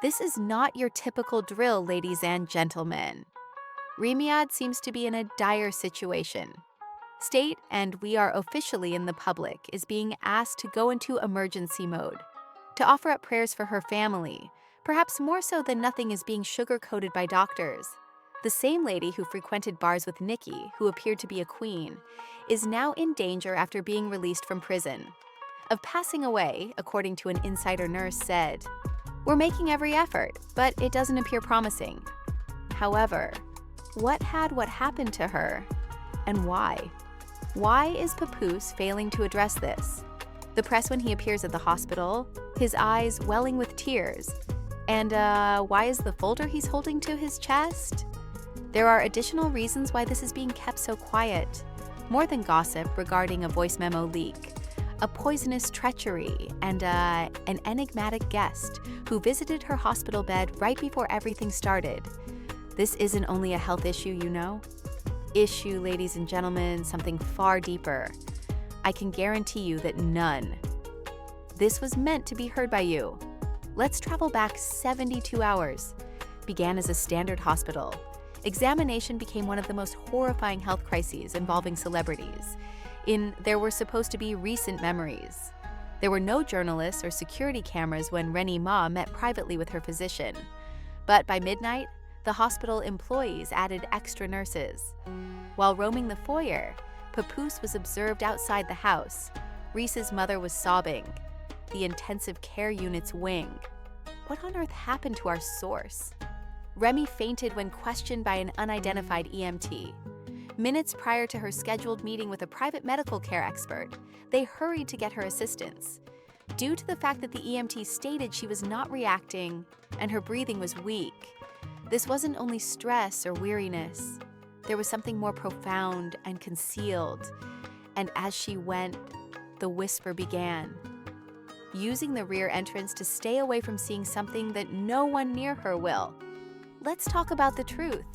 This is not your typical drill, ladies and gentlemen. Remiad seems to be in a dire situation. State, and we are officially in the public, is being asked to go into emergency mode, to offer up prayers for her family, perhaps more so than nothing is being sugar-coated by doctors. The same lady who frequented bars with Nikki, who appeared to be a queen, is now in danger after being released from prison. Of passing away, according to an insider nurse said, "We're making every effort, but it doesn't appear promising." However, what happened to her, and why? Why is Papoose failing to address this? The press when he appears at the hospital, his eyes welling with tears, and why is the folder he's holding to his chest? There are additional reasons why this is being kept so quiet. More than gossip regarding a voice memo leak, a poisonous treachery, and an enigmatic guest who visited her hospital bed right before everything started. This isn't only a health issue, you know. Issue, ladies and gentlemen, something far deeper. I can guarantee you that none. This was meant to be heard by you. Let's travel back 72 hours. Began as a standard hospital. Examination became one of the most horrifying health crises involving celebrities. There were supposed to be recent memories. There were no journalists or security cameras when Remy Ma met privately with her physician. But by midnight, the hospital employees added extra nurses. While roaming the foyer, Papoose was observed outside the house. Reese's mother was sobbing. The intensive care unit's wing. What on earth happened to our source? Remy fainted when questioned by an unidentified EMT. Minutes prior to her scheduled meeting with a private medical care expert, they hurried to get her assistance. Due to the fact that the EMT stated she was not reacting and her breathing was weak, this wasn't only stress or weariness. There was something more profound and concealed. And as she went, the whisper began. Using the rear entrance to stay away from seeing something that no one near her will. Let's talk about the truth.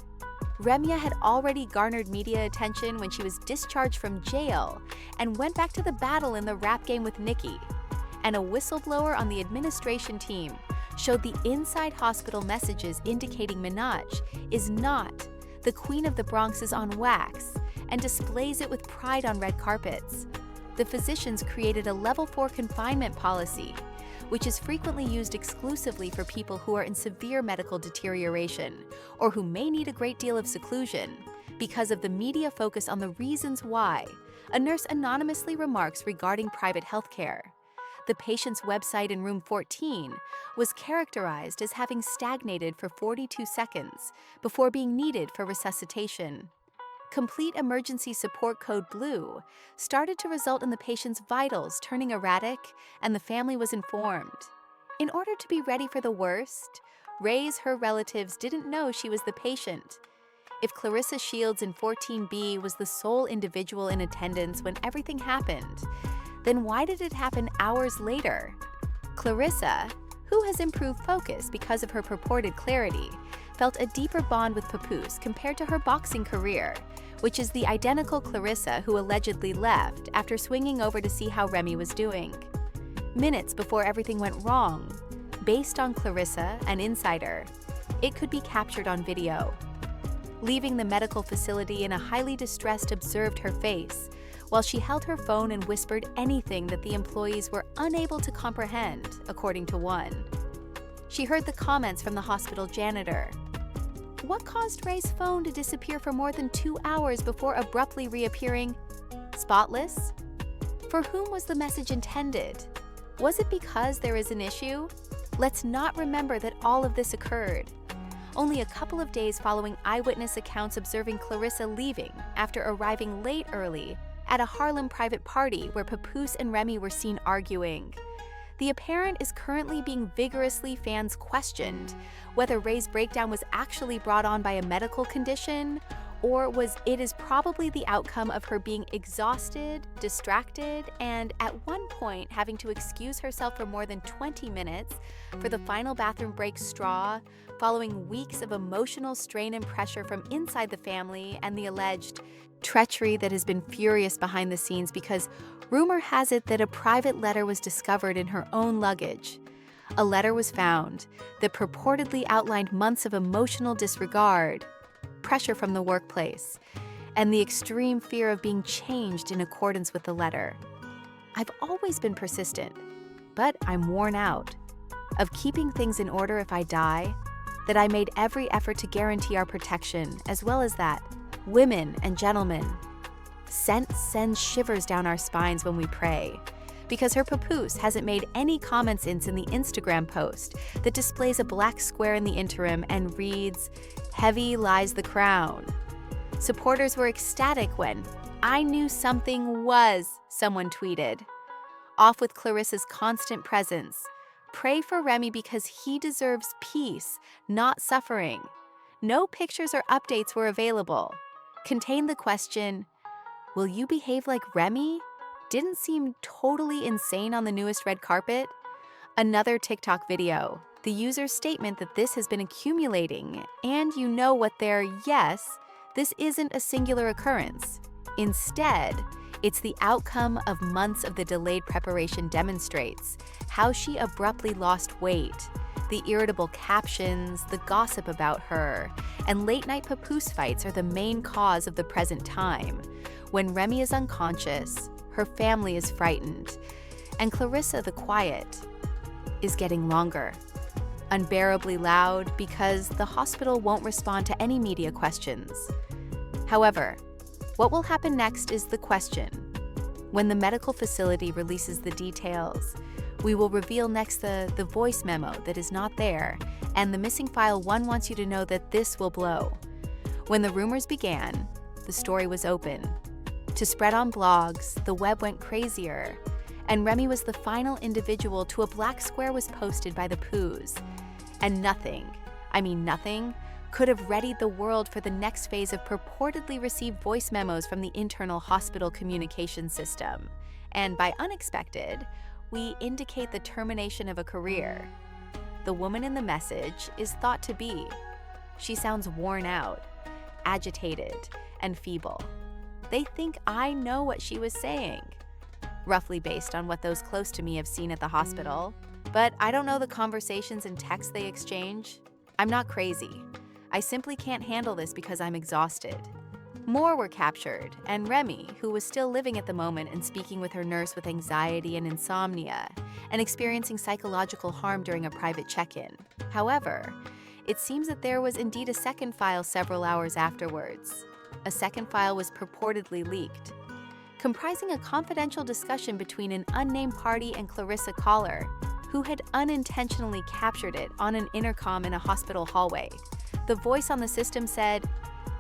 Remya had already garnered media attention when she was discharged from jail and went back to the battle in the rap game with Nikki. And a whistleblower on the administration team showed the inside hospital messages indicating Minaj is not the Queen of the Bronx is on wax and displays it with pride on red carpets. The physicians created a level 4 confinement policy, which is frequently used exclusively for people who are in severe medical deterioration or who may need a great deal of seclusion because of the media focus on the reasons why. A nurse anonymously remarks regarding private healthcare. The patient's website in room 14 was characterized as having stagnated for 42 seconds before being needed for resuscitation. Complete emergency support code blue started to result in the patient's vitals turning erratic, and the family was informed. In order to be ready for the worst, her relatives didn't know she was the patient. If Clarissa Shields in 14B was the sole individual in attendance when everything happened, then why did it happen hours later? Clarissa, who has improved focus because of her purported clarity, felt a deeper bond with Papoose compared to her boxing career, which is the identical Clarissa who allegedly left after swinging over to see how Remy was doing. Minutes before everything went wrong, based on Clarissa, an insider, it could be captured on video. Leaving the medical facility in a highly distressed observed her face, while she held her phone and whispered anything that the employees were unable to comprehend, according to one. She heard the comments from the hospital janitor. What caused Ray's phone to disappear for more than 2 hours before abruptly reappearing spotless? For whom was the message intended? Was it because there is an issue? Let's not remember that all of this occurred only a couple of days following eyewitness accounts observing Clarissa leaving after arriving late early at a Harlem private party where Papoose and Remy were seen arguing. The apparent is currently being vigorously fans questioned whether Ray's breakdown was actually brought on by a medical condition or is probably the outcome of her being exhausted, distracted, and at one point having to excuse herself for more than 20 minutes for the final bathroom break straw, following weeks of emotional strain and pressure from inside the family and the alleged treachery that has been furious behind the scenes because rumor has it that a private letter was discovered in her own luggage. a letter was found that purportedly outlined months of emotional disregard, pressure from the workplace, and the extreme fear of being changed in accordance with the letter. I've always been persistent, but I'm worn out of keeping things in order if I die, that I made every effort to guarantee our protection, as well as that, women and gentlemen, scent sends shivers down our spines when we pray, because her papoose hasn't made any comments since in the Instagram post that displays a black square in the interim and reads, "Heavy lies the crown." Supporters were ecstatic when "I knew something was," someone tweeted. Off with Clarissa's constant presence. Pray for Remy because he deserves peace, not suffering. No pictures or updates were available. Contained the question, "Will you behave like Remy?" Didn't seem totally insane on the newest red carpet. Another TikTok video. The user's statement that this has been accumulating, and you know what yes, this isn't a singular occurrence. Instead, it's the outcome of months of the delayed preparation demonstrates how she abruptly lost weight, the irritable captions, the gossip about her, and late-night papoose fights are the main cause of the present time. When Remy is unconscious, her family is frightened, and Clarissa the quiet is getting longer. Unbearably loud because the hospital won't respond to any media questions. However, what will happen next is the question. When the medical facility releases the details, we will reveal next the voice memo that is not there, and the missing file. One wants you to know that this will blow. When the rumors began, the story was open. To spread on blogs, the web went crazier, and Remy was the final individual to a black square was posted by the poos. And nothing, could have readied the world for the next phase of purportedly received voice memos from the internal hospital communication system. And by unexpected, we indicate the termination of a career. The woman in the message is thought to be. She sounds worn out, agitated, and feeble. They think I know what she was saying, roughly based on what those close to me have seen at the hospital. But I don't know the conversations and texts they exchange. I'm not crazy. I simply can't handle this because I'm exhausted. More were captured, and Remy, who was still living at the moment and speaking with her nurse with anxiety and insomnia, and experiencing psychological harm during a private check-in. However, it seems that there was indeed a second file several hours afterwards. A second file was purportedly leaked, comprising a confidential discussion between an unnamed party and Clarissa Collar, who had unintentionally captured it on an intercom in a hospital hallway. The voice on the system said,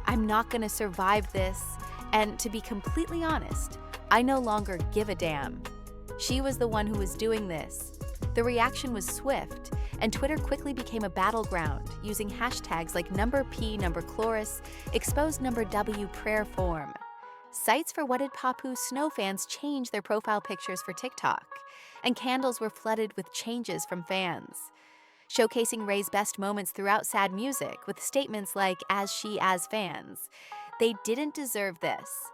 "I'm not going to survive this, and to be completely honest, I no longer give a damn." She was the one who was doing this. The reaction was swift, and Twitter quickly became a battleground, using hashtags like #P, #Chloris, exposed #W prayer form. Sites for What Did Papu Snow fans changed their profile pictures for TikTok, and candles were flooded with changes from fans, showcasing Ray's best moments throughout sad music with statements like, "As she as fans. They didn't deserve this."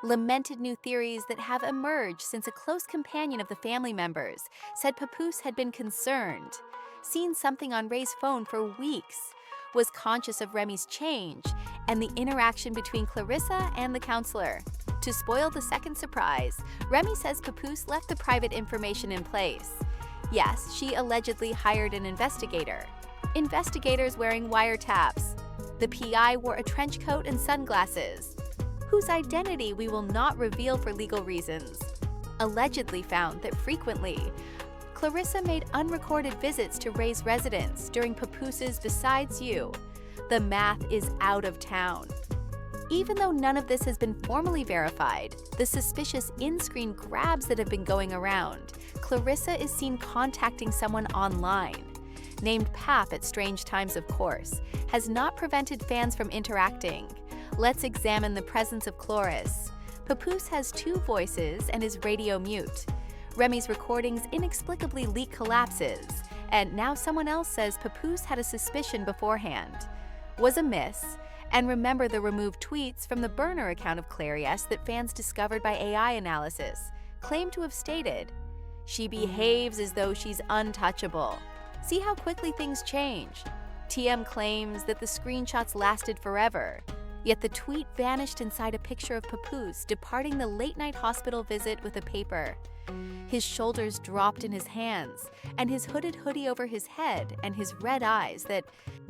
Lamented new theories that have emerged since a close companion of the family members said Papoose had been concerned, seen something on Ray's phone for weeks, was conscious of Remy's change, and the interaction between Clarissa and the counselor. To spoil the second surprise, Remy says Papoose left the private information in place. Yes, she allegedly hired an investigator. Investigators wearing wiretaps. The PI wore a trench coat and sunglasses, whose identity we will not reveal for legal reasons. Allegedly found that frequently, Clarissa made unrecorded visits to Ray's residence during Papoose's Besides You. The math is out of town. Even though none of this has been formally verified, the suspicious in-screen grabs that have been going around, Clarissa is seen contacting someone online. Named Pap at strange times, of course, has not prevented fans from interacting. Let's examine the presence of Chloris. Papoose has two voices and is radio mute. Remy's recordings inexplicably leak collapses, and now someone else says Papoose had a suspicion beforehand. Was a miss, and remember the removed tweets from the burner account of Clarice that fans discovered by AI analysis claim to have stated, "She behaves as though she's untouchable." See how quickly things change. TM claims that the screenshots lasted forever, yet the tweet vanished inside a picture of Papoose departing the late-night hospital visit with a paper. His shoulders dropped in his hands, and his hooded hoodie over his head, and his red eyes that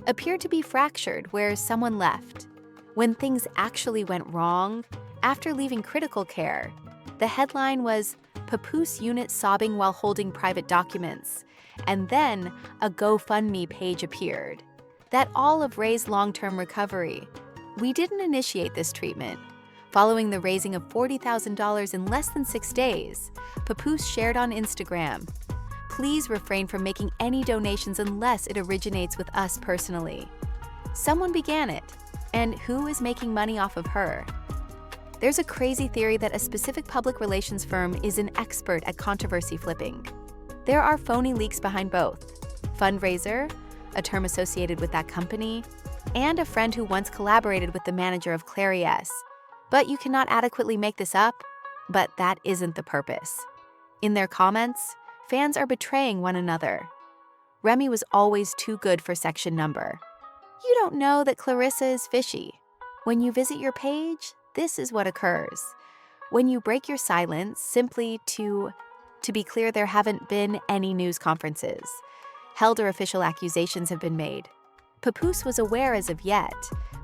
appeared to be fractured where someone left. When things actually went wrong, after leaving critical care, the headline was "Papoose Unit Sobbing While Holding Private Documents," and then a GoFundMe page appeared. That all of Ray's long-term recovery. We didn't initiate this treatment. Following the raising of $40,000 in less than 6 days, Papoose shared on Instagram, "Please refrain from making any donations unless it originates with us personally." Someone began it, and who is making money off of her? There's a crazy theory that a specific public relations firm is an expert at controversy flipping. There are phony leaks behind both. Fundraiser, a term associated with that company, and a friend who once collaborated with the manager of Clarice. But you cannot adequately make this up, but that isn't the purpose. In their comments, fans are betraying one another. Remy was always too good for section number. You don't know that Clarissa is fishy. When you visit your page, this is what occurs. When you break your silence, simply to be clear, there haven't been any news conferences. Held or official accusations have been made. Papoose was aware as of yet,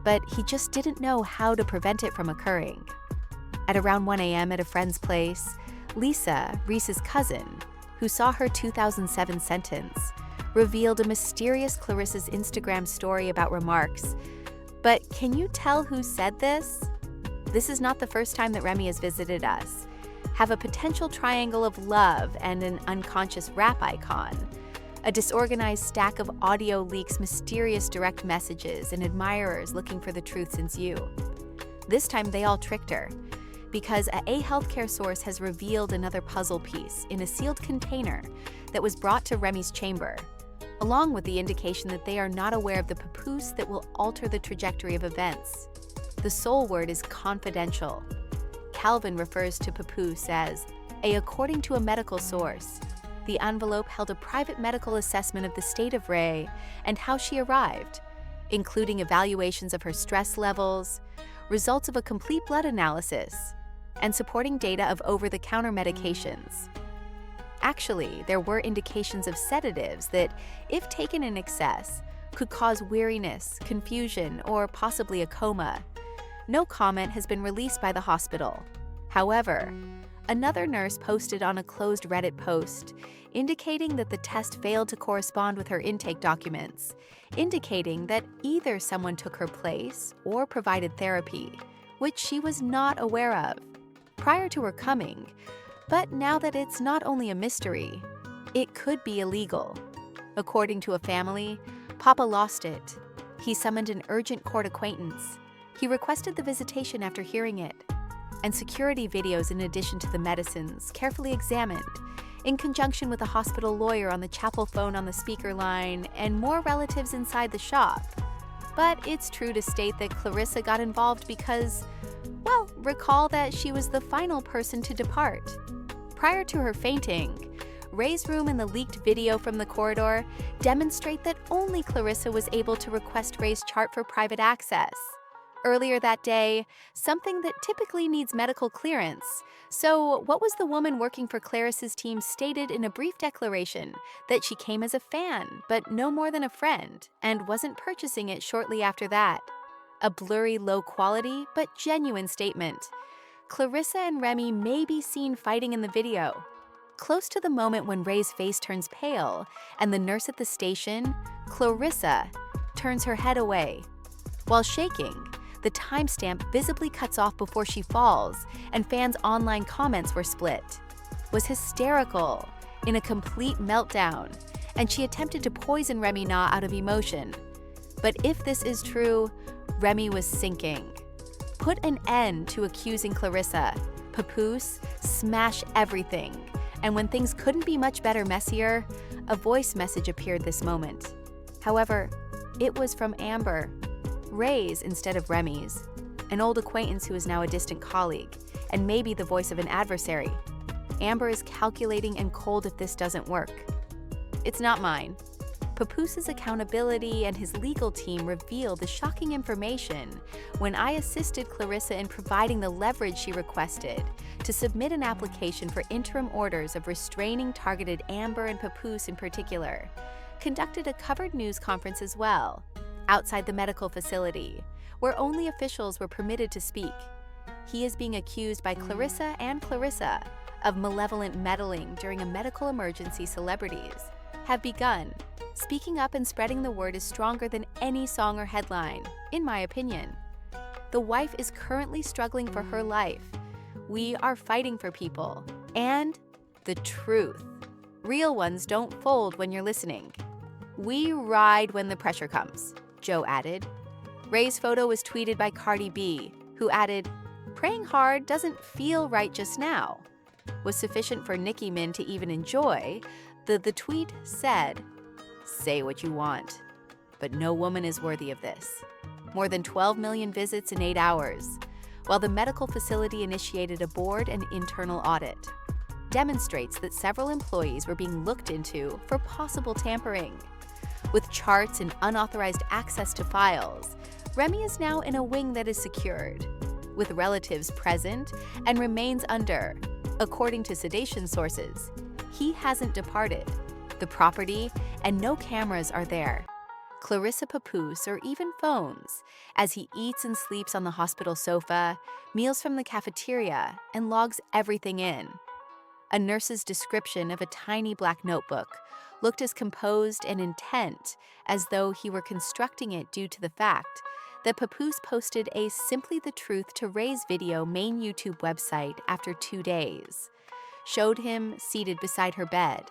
but he just didn't know how to prevent it from occurring. At around 1 a.m. at a friend's place, Lisa, Reese's cousin, who saw her 2007 sentence, revealed a mysterious Clarissa's Instagram story about remarks. But can you tell who said this? This is not the first time that Remy has visited us. Have a potential triangle of love and an unconscious rap icon. A disorganized stack of audio leaks, mysterious direct messages, and admirers looking for the truth since you. This time they all tricked her, because a healthcare source has revealed another puzzle piece in a sealed container that was brought to Remy's chamber, along with the indication that they are not aware of the papoose that will alter the trajectory of events. The sole word is confidential. Calvin refers to papoose as according to a medical source. The envelope held a private medical assessment of the state of Ray and how she arrived, including evaluations of her stress levels, results of a complete blood analysis, and supporting data of over-the-counter medications. Actually, there were indications of sedatives that, if taken in excess, could cause weariness, confusion, or possibly a coma. No comment has been released by the hospital. However, another nurse posted on a closed Reddit post indicating that the test failed to correspond with her intake documents, indicating that either someone took her place or provided therapy, which she was not aware of prior to her coming. But now that it's not only a mystery, it could be illegal. According to a family, Papa lost it. He summoned an urgent court acquaintance. He requested the visitation after hearing it, and security videos in addition to the medicines, carefully examined, in conjunction with a hospital lawyer on the chapel phone on the speaker line, and more relatives inside the shop. But it's true to state that Clarissa got involved because, well, recall that she was the final person to depart. Prior to her fainting, Ray's room and the leaked video from the corridor demonstrate that only Clarissa was able to request Ray's chart for private access. Earlier that day, something that typically needs medical clearance. So what was the woman working for Clarice's team stated in a brief declaration? That she came as a fan, but no more than a friend, and wasn't purchasing it shortly after that. A blurry, low quality, but genuine statement. Clarissa and Remy may be seen fighting in the video. Close to the moment when Ray's face turns pale, and the nurse at the station, Clarissa, turns her head away. While shaking, the timestamp visibly cuts off before she falls, and fans' online comments were split. Was hysterical, in a complete meltdown, and she attempted to poison Remy Ma out of emotion. But if this is true, Remy was sinking. Put an end to accusing Clarissa. Papoose, smash everything. And when things couldn't be much better, messier, a voice message appeared this moment. However, it was from Amber. Ray's instead of Remy's, an old acquaintance who is now a distant colleague, and maybe the voice of an adversary. Amber is calculating and cold if this doesn't work. It's not mine. Papoose' accountability and his legal team reveal the shocking information when I assisted Clarissa in providing the leverage she requested to submit an application for interim orders of restraining targeted Amber and Papoose in particular. Conducted a covered news conference as well, outside the medical facility, where only officials were permitted to speak. He is being accused by Clarissa and Clarissa of malevolent meddling during a medical emergency. Celebrities have begun. Speaking up and spreading the word is stronger than any song or headline, in my opinion. The wife is currently struggling for her life. We are fighting for people. And the truth. Real ones don't fold when you're listening. We ride when the pressure comes, Joe added. Ray's photo was tweeted by Cardi B, who added, "Praying hard doesn't feel right just now," was sufficient for Nicki Min to even enjoy. The tweet said, "Say what you want, but no woman is worthy of this." More than 12 million visits in 8 hours, while the medical facility initiated a board and internal audit. Demonstrates that several employees were being looked into for possible tampering. With charts and unauthorized access to files, Remy is now in a wing that is secured, with relatives present and remains under. According to sedation sources, he hasn't departed. The property and no cameras are there. Clarissa Papoose or even phones, as he eats and sleeps on the hospital sofa, meals from the cafeteria, and logs everything in. A nurse's description of a tiny black notebook looked as composed and intent as though he were constructing it due to the fact that Papoose posted a Simply the Truth to Ray's video main YouTube website after 2 days. Showed him seated beside her bed,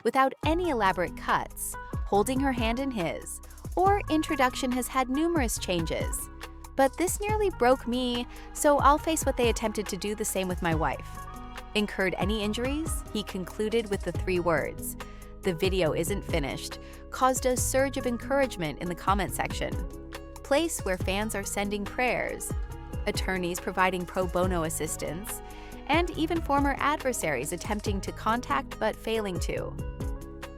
without any elaborate cuts, holding her hand in his, or introduction has had numerous changes. But this nearly broke me, so I'll face what they attempted to do the same with my wife. Incurred any injuries? He concluded with the 3 words. The video isn't finished, caused a surge of encouragement in the comment section. Place where fans are sending prayers, attorneys providing pro bono assistance, and even former adversaries attempting to contact but failing to.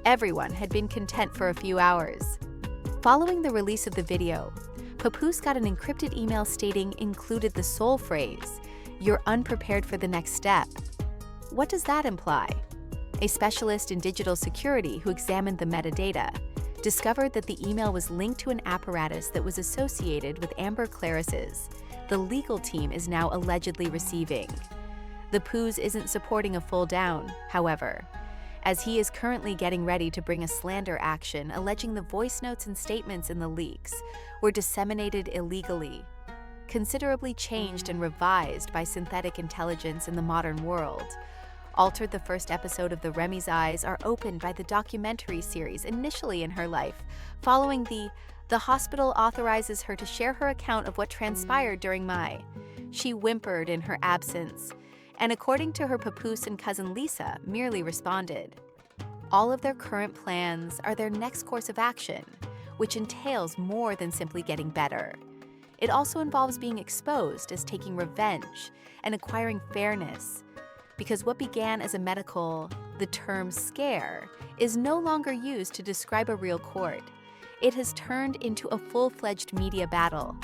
Everyone had been content for a few hours. Following the release of the video, Papoose got an encrypted email stating included the sole phrase, "You're unprepared for the next step." What does that imply? A specialist in digital security who examined the metadata discovered that the email was linked to an apparatus that was associated with Amber Claris's. The legal team is now allegedly receiving. The Poos isn't supporting a full down, however, as he is currently getting ready to bring a slander action alleging the voice notes and statements in the leaks were disseminated illegally, considerably changed and revised by synthetic intelligence in the modern world. Altered. The first episode of The Remy's Eyes are opened by the documentary series initially in her life, following the hospital authorizes her to share her account of what transpired during my. She whimpered in her absence, and according to her Papoose and cousin Lisa, merely responded. All of their current plans are their next course of action, which entails more than simply getting better. It also involves being exposed as taking revenge and acquiring fairness, because what began as the term scare, is no longer used to describe a real court. It has turned into a full-fledged media battle.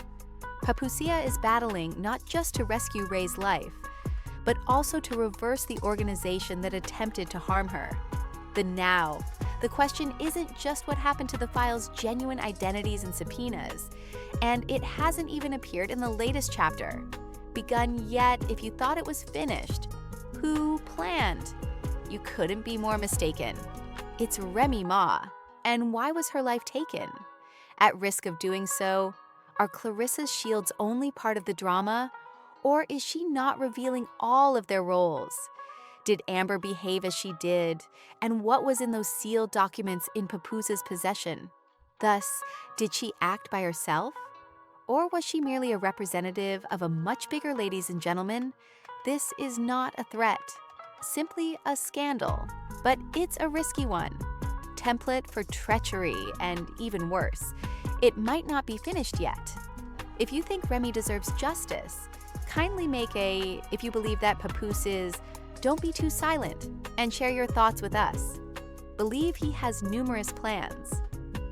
Papusia is battling not just to rescue Ray's life, but also to reverse the organization that attempted to harm her. The question isn't just what happened to the file's genuine identities and subpoenas, and it hasn't even appeared in the latest chapter. Begun yet, if you thought it was finished. Who planned? You couldn't be more mistaken. It's Remy Ma. And why was her life taken? At risk of doing so, are Clarissa's shields only part of the drama, or is she not revealing all of their roles? Did Amber behave as she did, and what was in those sealed documents in Papoos's possession? Thus, did she act by herself? Or was she merely a representative of a much bigger, ladies and gentlemen? This is not a threat, simply a scandal, but it's a risky one. Template for treachery, and even worse, it might not be finished yet. If you think Remy deserves justice, kindly make a, if you believe that Papoose is, don't be too silent, and share your thoughts with us. Believe he has numerous plans.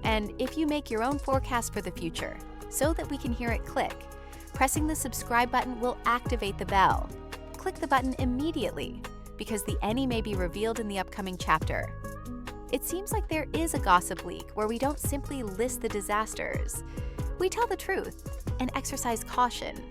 And if you make your own forecast for the future, so that we can hear it click, pressing the subscribe button will activate the bell. Click the button immediately, because the any may be revealed in the upcoming chapter. It seems like there is a gossip leak where we don't simply list the disasters. We tell the truth and exercise caution,